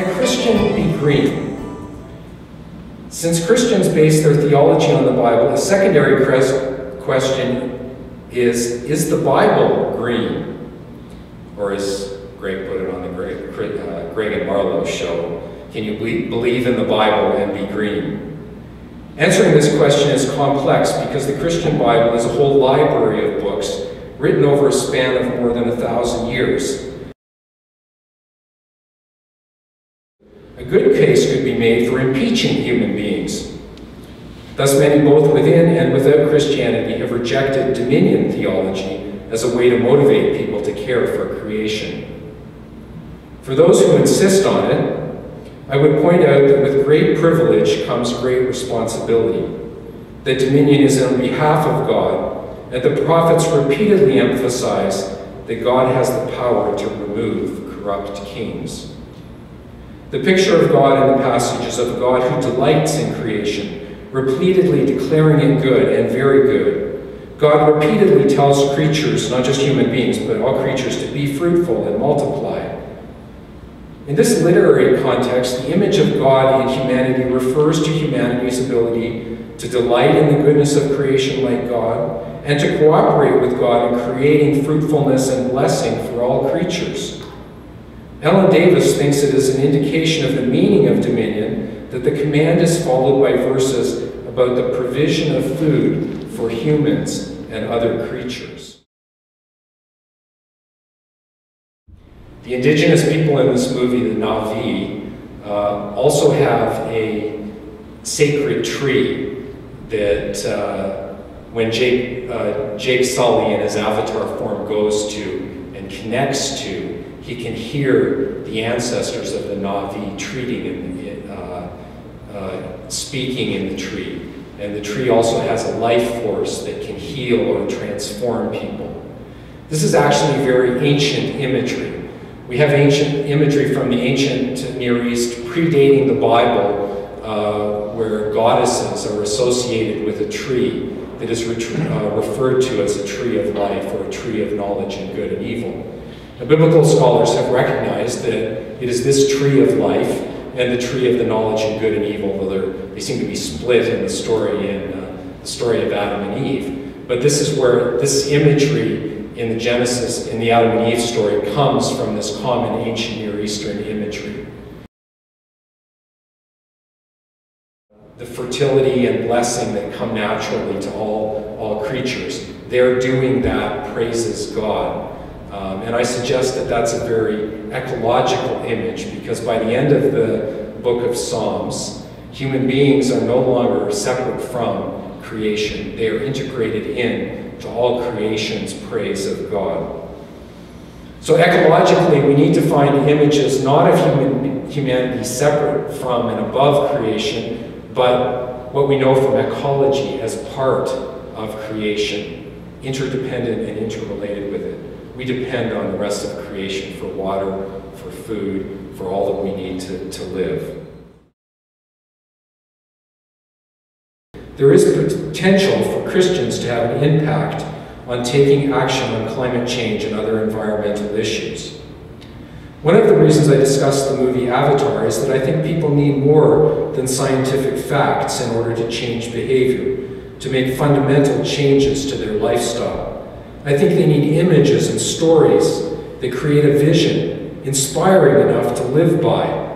Can a Christian be green? Since Christians base their theology on the Bible, a secondary question is the Bible green? Or as Greg put it on the Greg and Marlowe show, can you believe in the Bible and be green? Answering this question is complex because the Christian Bible is a whole library of books written over a span of more than 1,000 years. A good case could be made for impeaching human beings. Thus, many both within and without Christianity have rejected dominion theology as a way to motivate people to care for creation. For those who insist on it, I would point out that with great privilege comes great responsibility, that dominion is on behalf of God, and the prophets repeatedly emphasize that God has the power to remove corrupt kings. The picture of God in the passage is of God who delights in creation, repeatedly declaring it good and very good. God repeatedly tells creatures, not just human beings, but all creatures, to be fruitful and multiply. In this literary context, the image of God in humanity refers to humanity's ability to delight in the goodness of creation like God, and to cooperate with God in creating fruitfulness and blessing for all creatures. Ellen Davis thinks it is an indication of the meaning of dominion that the command is followed by verses about the provision of food for humans and other creatures. The indigenous people in this movie, the Na'vi, also have a sacred tree that when Jake Sully in his avatar form goes to and connects to, he can hear the ancestors of the Na'vi speaking in the tree. And the tree also has a life force that can heal or transform people. This is actually very ancient imagery. We have ancient imagery from the ancient Near East predating the Bible, where goddesses are associated with a tree that is referred to as a tree of life or a tree of knowledge and good and evil. Now, biblical scholars have recognized that it is this tree of life and the tree of the knowledge and good and evil, though they seem to be split in the story of Adam and Eve. But this is where this imagery in the Genesis, in the Adam and Eve story, comes from this common ancient Near Eastern imagery. The fertility and blessing that come naturally to all creatures, their doing that praises God. And I suggest that that's a very ecological image, because by the end of the book of Psalms, human beings are no longer separate from creation. They are integrated in to all creation's praise of God. So ecologically, we need to find images not of humanity separate from and above creation, but what we know from ecology as part of creation, interdependent and interrelated with it. We depend on the rest of creation for water, for food, for all that we need to live. There is potential for Christians to have an impact on taking action on climate change and other environmental issues. One of the reasons I discussed the movie Avatar is that I think people need more than scientific facts in order to change behavior, to make fundamental changes to their lifestyle. I think they need images and stories that create a vision, inspiring enough to live by,